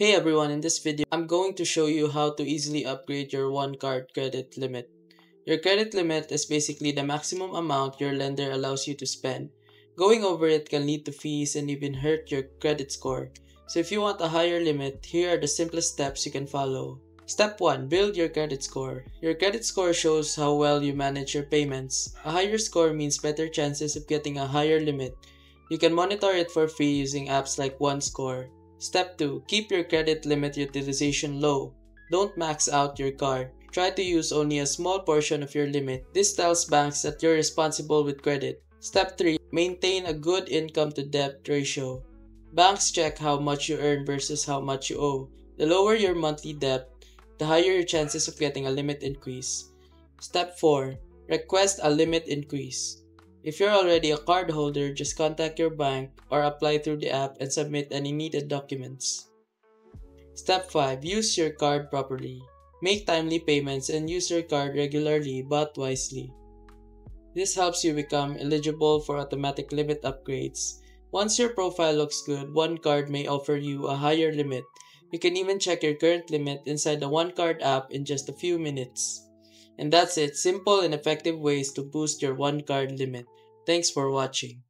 Hey everyone, in this video, I'm going to show you how to easily upgrade your one card credit limit. Your credit limit is basically the maximum amount your lender allows you to spend. Going over it can lead to fees and even hurt your credit score. So if you want a higher limit, here are the simplest steps you can follow. Step 1. Build your credit score. Your credit score shows how well you manage your payments. A higher score means better chances of getting a higher limit. You can monitor it for free using apps like OneScore. Step 2. Keep your credit limit utilization low. Don't max out your card. Try to use only a small portion of your limit. This tells banks that you're responsible with credit. Step 3. Maintain a good income to debt ratio. Banks check how much you earn versus how much you owe. The lower your monthly debt, the higher your chances of getting a limit increase. Step 4. Request a limit increase. If you're already a cardholder, just contact your bank or apply through the app and submit any needed documents. Step 5. Use your card properly. Make timely payments and use your card regularly but wisely. This helps you become eligible for automatic limit upgrades. Once your profile looks good, one card may offer you a higher limit. You can even check your current limit inside the One Card app in just a few minutes. And that's it, simple and effective ways to boost your one card limit. Thanks for watching.